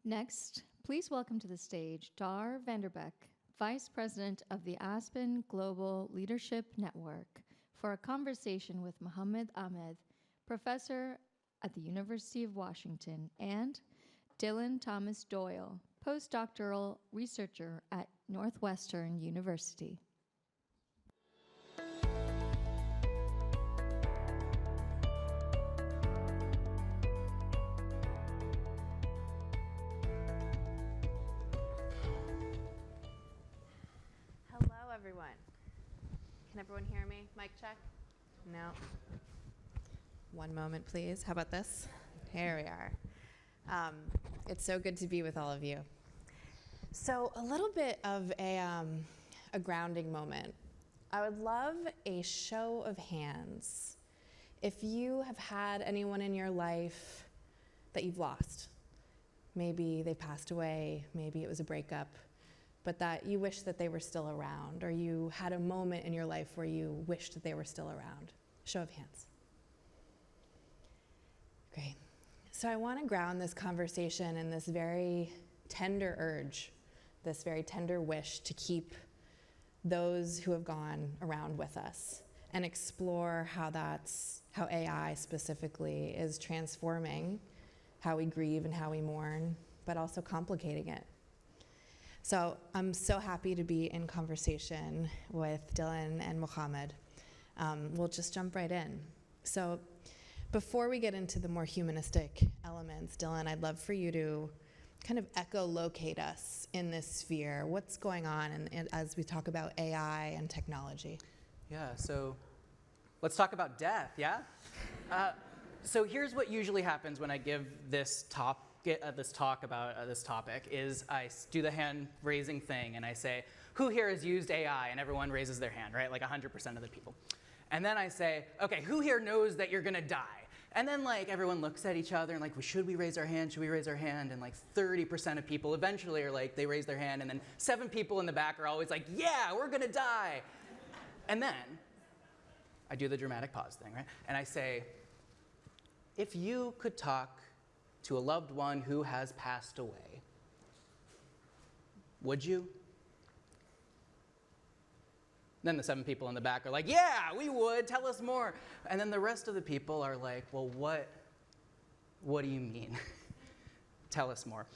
Next, please welcome to the stage Dar Vanderbeck, Vice President of the Aspen Global Leadership Network, for a conversation with Muhammed Ahmad, Professor at the University of Washington, and Dylan Thomas Doyle, Post-Doctoral Researcher at Northwestern University. Everyone. Can everyone hear me? Mic check? No. One moment, please. How about this? Here we are. It's so good to be with all of you. So a little bit of a grounding moment. I would love a show of hands if you have had anyone in your life that you've lost. Maybe they passed away, maybe it was a breakup, but that you wish that they were still around, or you had a moment in your life where you wished that they were still around. Show of hands. Great. So I want to ground this conversation in this very tender urge, this very tender wish to keep those who have gone around with us, and explore how AI specifically is transforming how we grieve and how we mourn, but also complicating it. So I'm so happy to be in conversation with Dylan and Muhammed. We'll just jump right in. So before we get into the more humanistic elements, Dylan, I'd love for you to kind of echolocate us in this sphere. What's going on as we talk about AI and technology? Yeah, so let's talk about death, yeah? So here's what usually happens when I give this talk about this topic is I do the hand raising thing and I say, who here has used AI? And everyone raises their hand, right? Like 100% of the people. And then I say, okay, who here knows that you're gonna die? And then like everyone looks at each other and like, should we raise our hand? Should we raise our hand? And like 30% of people eventually are like, they raise their hand, and then 7 people in the back are always like, yeah, we're gonna die. And then I do the dramatic pause thing, right? And I say, if you could talk to a loved one who has passed away, would you? Then the 7 people in the back are like, yeah, we would, tell us more. And then the rest of the people are like, well, what do you mean? Tell us more.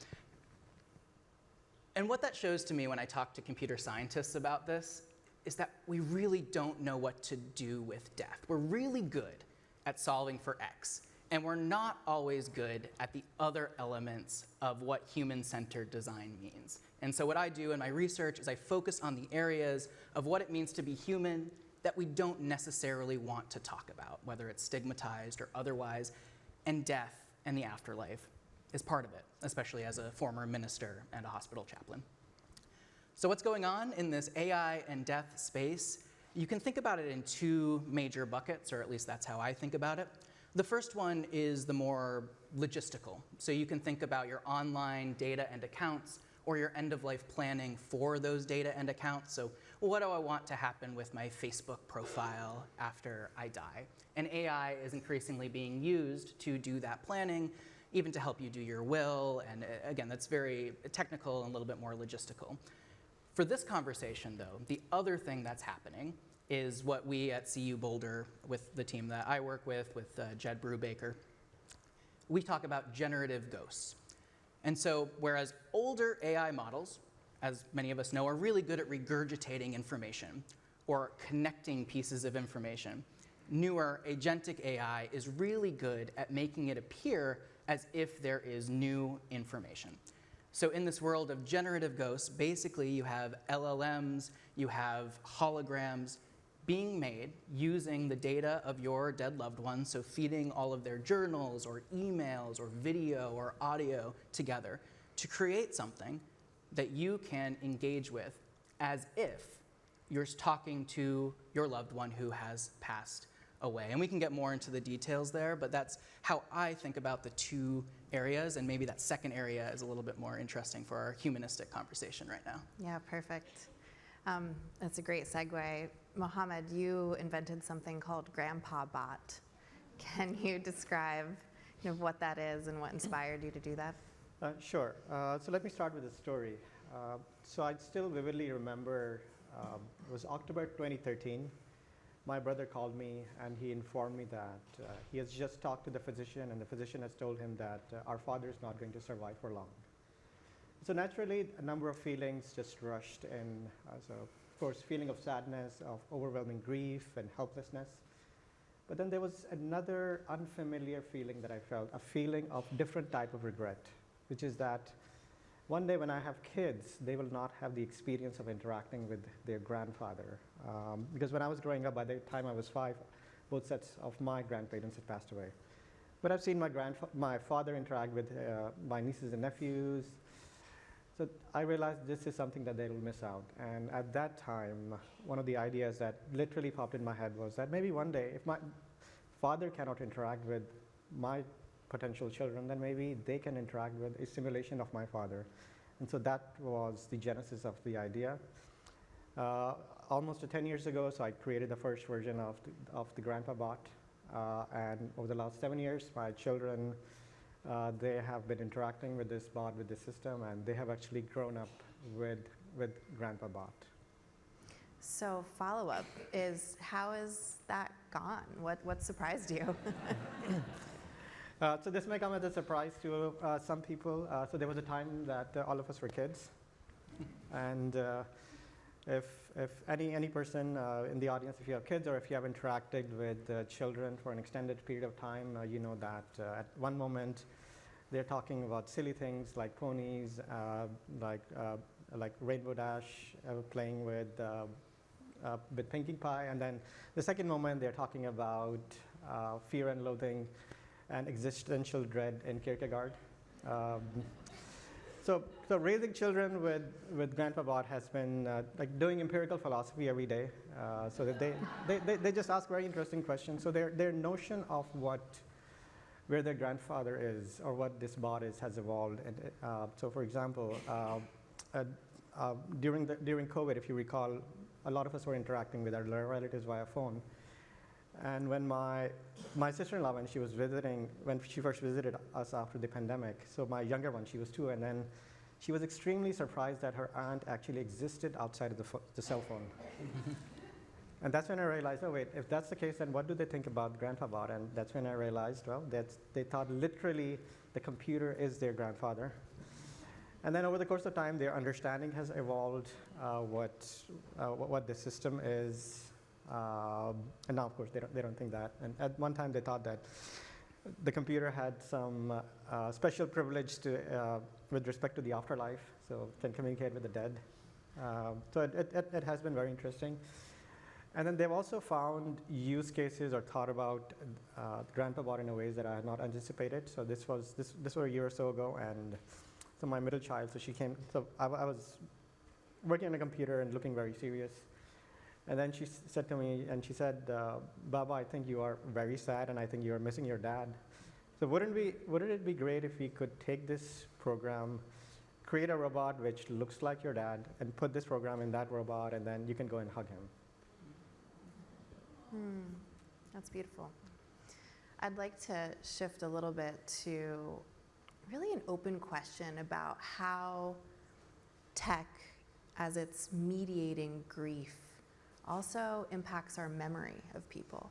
And what that shows to me when I talk to computer scientists about this is that we really don't know what to do with death. We're really good at solving for X, and we're not always good at the other elements of what human-centered design means. And so what I do in my research is I focus on the areas of what it means to be human that we don't necessarily want to talk about, whether it's stigmatized or otherwise, and death and the afterlife is part of it, especially as a former minister and a hospital chaplain. So what's going on in this AI and death space? You can think about it in 2 major buckets, or at least that's how I think about it. The first one is the more logistical. So you can think about your online data and accounts, or your end-of-life planning for those data and accounts. So what do I want to happen with my Facebook profile after I die? And AI is increasingly being used to do that planning, even to help you do your will. And again, that's very technical and a little bit more logistical. For this conversation, though, the other thing that's happening is what we at CU Boulder, with the team that I work with Jed Brubaker, we talk about generative ghosts. And so whereas older AI models, as many of us know, are really good at regurgitating information or connecting pieces of information, newer agentic AI is really good at making it appear as if there is new information. So in this world of generative ghosts, basically you have LLMs, you have holograms being made using the data of your dead loved ones, so feeding all of their journals or emails or video or audio together to create something that you can engage with as if you're talking to your loved one who has passed away. And we can get more into the details there, but that's how I think about the 2 areas, and maybe that second area is a little bit more interesting for our humanistic conversation right now. Yeah, perfect. That's a great segue. Muhammed, you invented something called Grandpa Bot. Can you describe what that is and what inspired you to do that? Sure. So let me start with a story. So I still vividly remember, it was October 2013. My brother called me and he informed me that he has just talked to the physician and the physician has told him that our father is not going to survive for long. So naturally, a number of feelings just rushed in. So of course, feeling of sadness, of overwhelming grief and helplessness. But then there was another unfamiliar feeling that I felt, a feeling of different type of regret, which is that one day when I have kids, they will not have the experience of interacting with their grandfather. Because when I was growing up, by the time I was 5, both sets of my grandparents had passed away. But I've seen my father interact with my nieces and nephews. So I realized this is something that they will miss out. And at that time, one of the ideas that literally popped in my head was that maybe one day, if my father cannot interact with my potential children, then maybe they can interact with a simulation of my father. And so that was the genesis of the idea. Almost 10 years ago, so I created the first version of the Grandpa Bot. And over the last 7 years, my children, they have been interacting with this bot, with this system, and they have actually grown up with Grandpa Bot. So follow-up is, how is that gone? What surprised you? So this may come as a surprise to some people. So there was a time that all of us were kids. And if any person in the audience, if you have kids or if you have interacted with children for an extended period of time, you know that at one moment they're talking about silly things like ponies, like Rainbow Dash, playing with Pinkie Pie, and then the second moment they're talking about fear and loathing and existential dread in Kierkegaard. So raising children with Grandpa Bot has been like doing empirical philosophy every day, so that they just ask very interesting questions. So their notion of where their grandfather is or what this bot is has evolved. And so for example, during COVID, if you recall, a lot of us were interacting with our relatives via phone. And when my sister-in-law, when she first visited us after the pandemic, so my younger one, she was 2, and then she was extremely surprised that her aunt actually existed outside of the cell phone. And that's when I realized, oh wait, if that's the case, then what do they think about Grandpa Bot? And that's when I realized, well, they thought literally the computer is their grandfather. And then over the course of time, their understanding has evolved, what the system is. And now, of course, they don't think that. And at one time, they thought that the computer had some special privilege with respect to the afterlife, so can communicate with the dead. So it has been very interesting. And then they've also found use cases or thought about Grandpa Bot in a ways that I had not anticipated. So this was a year or so ago, and so my middle child, so she came. So I was working on a computer and looking very serious. And then she said to me, and she said, Baba, I think you are very sad, and I think you are missing your dad. So wouldn't it be great if we could take this program, create a robot which looks like your dad, and put this program in that robot, and then you can go and hug him. That's beautiful. I'd like to shift a little bit to really an open question about how tech, as it's mediating grief, also impacts our memory of people.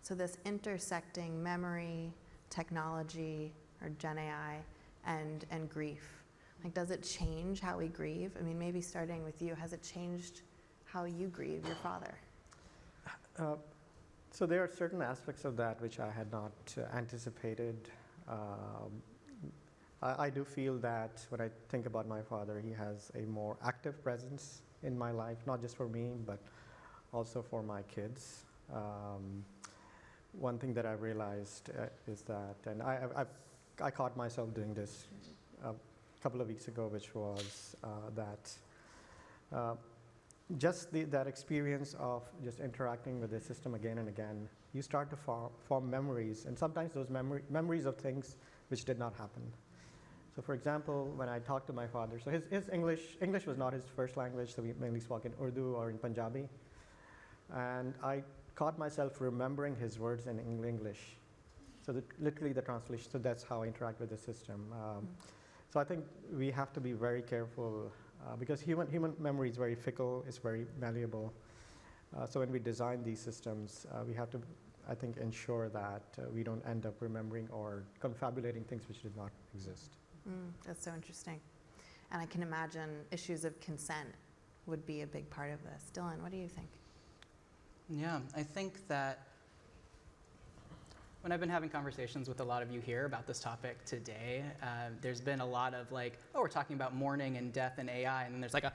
So this intersecting memory, technology, or Gen AI, and grief. Like, does it change how we grieve? I mean, maybe starting with you, has it changed how you grieve your father? So there are certain aspects of that which I had not anticipated. I do feel that when I think about my father, he has a more active presence in my life, not just for me, but also for my kids. One thing that I realized is that, and I caught myself doing this a couple of weeks ago, which was that just that experience of just interacting with the system again and again, you start to form memories, and sometimes those memories of things which did not happen. So for example, when I talked to my father, so his English was not his first language, so we mainly spoke in Urdu or in Punjabi. And I caught myself remembering his words in English. So literally the translation, so that's how I interact with the system. So I think we have to be very careful because human memory is very fickle, it's very malleable. So when we design these systems, we have to, I think, ensure that we don't end up remembering or confabulating things which did not exist. That's so interesting. And I can imagine issues of consent would be a big part of this. Dylan, what do you think? Yeah, I think that when I've been having conversations with a lot of you here about this topic today, there's been a lot of like, oh, we're talking about mourning and death and AI, and then there's like a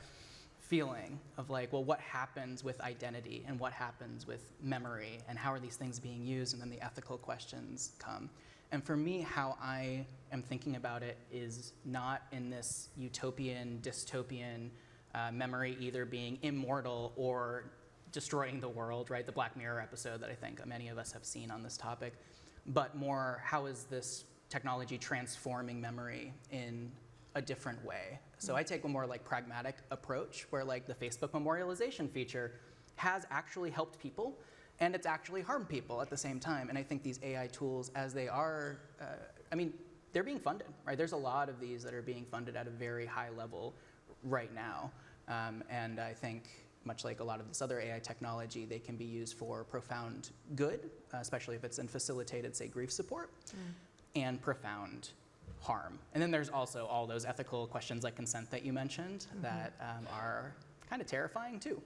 feeling of like, well, what happens with identity and what happens with memory and how are these things being used, and then the ethical questions come. And for me, how I am thinking about it is not in this utopian, dystopian memory either being immortal or destroying the world, right? The Black Mirror episode that I think many of us have seen on this topic, but more how is this technology transforming memory in a different way? So I take a more like pragmatic approach where like the Facebook memorialization feature has actually helped people and it's actually harmed people at the same time. And I think these AI tools, as they are, I mean, they're being funded, right? There's a lot of these that are being funded at a very high level right now. And I think much like a lot of this other AI technology, they can be used for profound good, especially if it's in facilitated, say, grief support, and profound harm. And then there's also all those ethical questions like consent that you mentioned that are kind of terrifying too.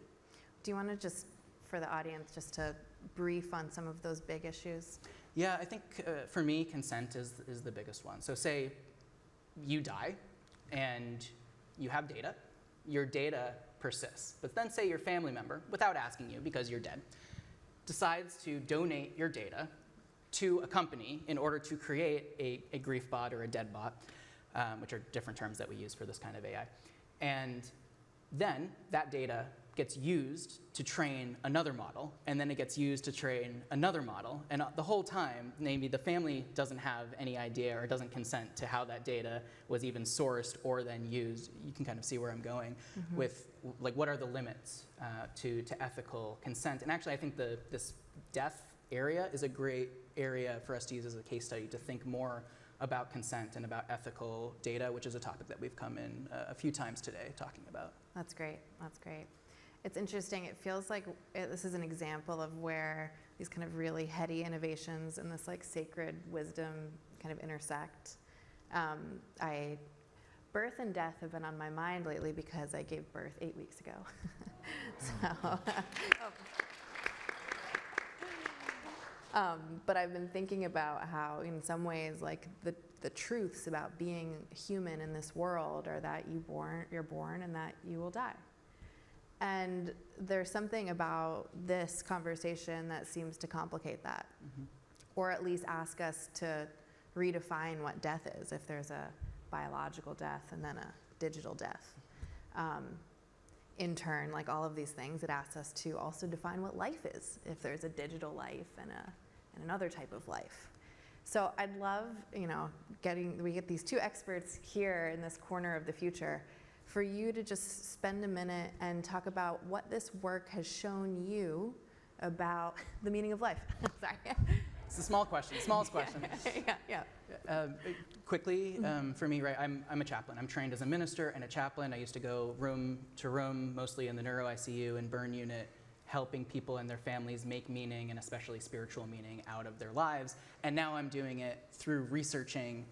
Do you want to just, for the audience, just to brief on some of those big issues? Yeah, I think for me, consent is the biggest one. So say you die and you have data, your data persists. But then say your family member, without asking you because you're dead, decides to donate your data to a company in order to create a grief bot or a dead bot, which are different terms that we use for this kind of AI. And then that data gets used to train another model, and then it gets used to train another model. And the whole time, maybe the family doesn't have any idea or doesn't consent to how that data was even sourced or then used. You can kind of see where I'm going with like what are the limits to ethical consent. And actually, I think this death area is a great area for us to use as a case study to think more about consent and about ethical data, which is a topic that we've come in a few times today talking about. That's great. That's great. It's interesting. It feels like this is an example of where these kind of really heady innovations and this like sacred wisdom kind of intersect. Birth and death have been on my mind lately because I gave birth 8 weeks ago. But I've been thinking about how in some ways like the truths about being human in this world are that you're born and that you will die. And there's something about this conversation that seems to complicate that, or at least ask us to redefine what death is, if there's a biological death and then a digital death. In turn, like all of these things, it asks us to also define what life is, if there's a digital life and another type of life. So I'd love, we get these two experts here in this corner of the future, for you to just spend a minute and talk about what this work has shown you about the meaning of life. Sorry. It's a small question, smallest question. Quickly, for me, right, I'm a chaplain. I'm trained as a minister and a chaplain. I used to go room to room, mostly in the neuro ICU and burn unit, helping people and their families make meaning, and especially spiritual meaning, out of their lives. And now I'm doing it through researching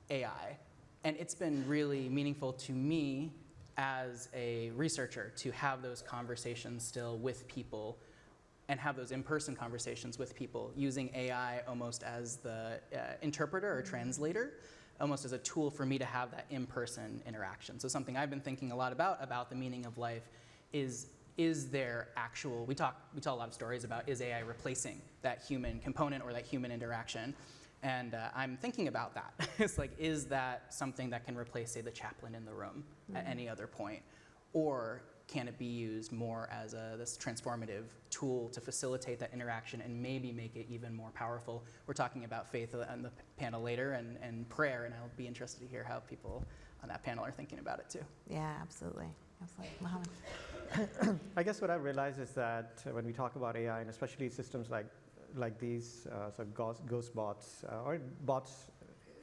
AI. And it's been really meaningful to me as a researcher to have those conversations still with people and have those in-person conversations with people using AI almost as the interpreter or translator, almost as a tool for me to have that in-person interaction. So something I've been thinking a lot about the meaning of life is there actual, we tell a lot of stories about, is AI replacing that human component or that human interaction? And I'm thinking about that. It's like, is that something that can replace, say, the chaplain in the room at any other point? Or can it be used more as this transformative tool to facilitate that interaction and maybe make it even more powerful? We're talking about faith on the panel later and prayer, and I'll be interested to hear how people on that panel are thinking about it too. Yeah, absolutely. Absolutely. Muhammad. I guess what I realize is that when we talk about AI, and especially systems like these sort of ghost bots or bots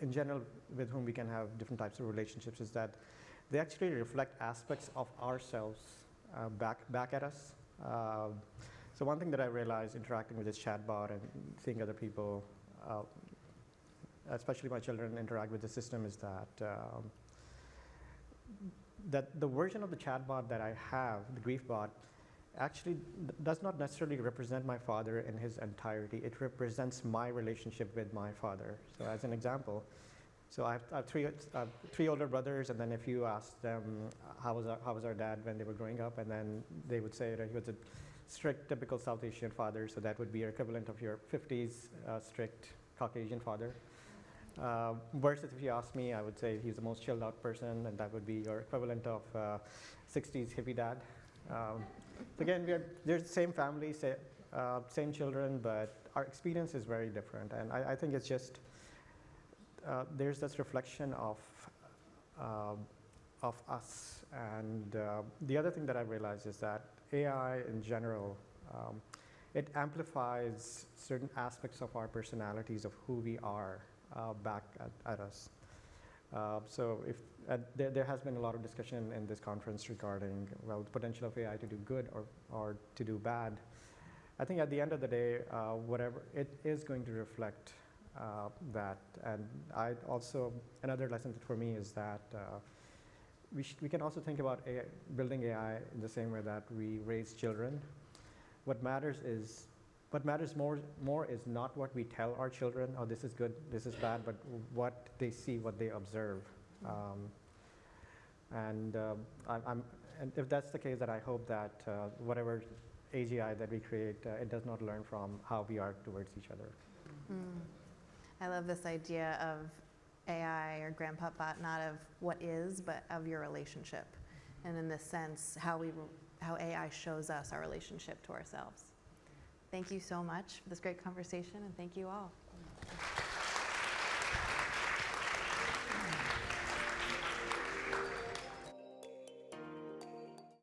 in general with whom we can have different types of relationships is that they actually reflect aspects of ourselves back at us. So one thing that I realized interacting with this chatbot and seeing other people, especially my children, interact with the system is that the version of the chatbot that I have, the grief bot, actually does not necessarily represent my father in his entirety. It represents my relationship with my father. So as an example, so I have three older brothers, and then if you ask them how was our dad when they were growing up, and then they would say that he was a strict, typical South Asian father, so that would be your equivalent of your 50s strict Caucasian father. Versus if you ask me, I would say he's the most chilled out person, and that would be your equivalent of 60s hippie dad. Again, they're the same family, same children, but our experience is very different. And I think it's just, there's this reflection of us. And the other thing that I realized is that AI in general, it amplifies certain aspects of our personalities of who we are back at us. So if there has been a lot of discussion in this conference regarding, well, the potential of AI to do good or to do bad. I think at the end of the day, whatever, it is going to reflect that. And another lesson for me is that we can also think about building AI in the same way that we raise children. What matters more is not what we tell our children, oh, this is good, this is bad, but what they see, what they observe. And if that's the case, that I hope that whatever AGI that we create, it does not learn from how we are towards each other. I love this idea of AI or grandpapa, not of what is, but of your relationship. And in this sense, how AI shows us our relationship to ourselves. Thank you so much for this great conversation, and thank you all.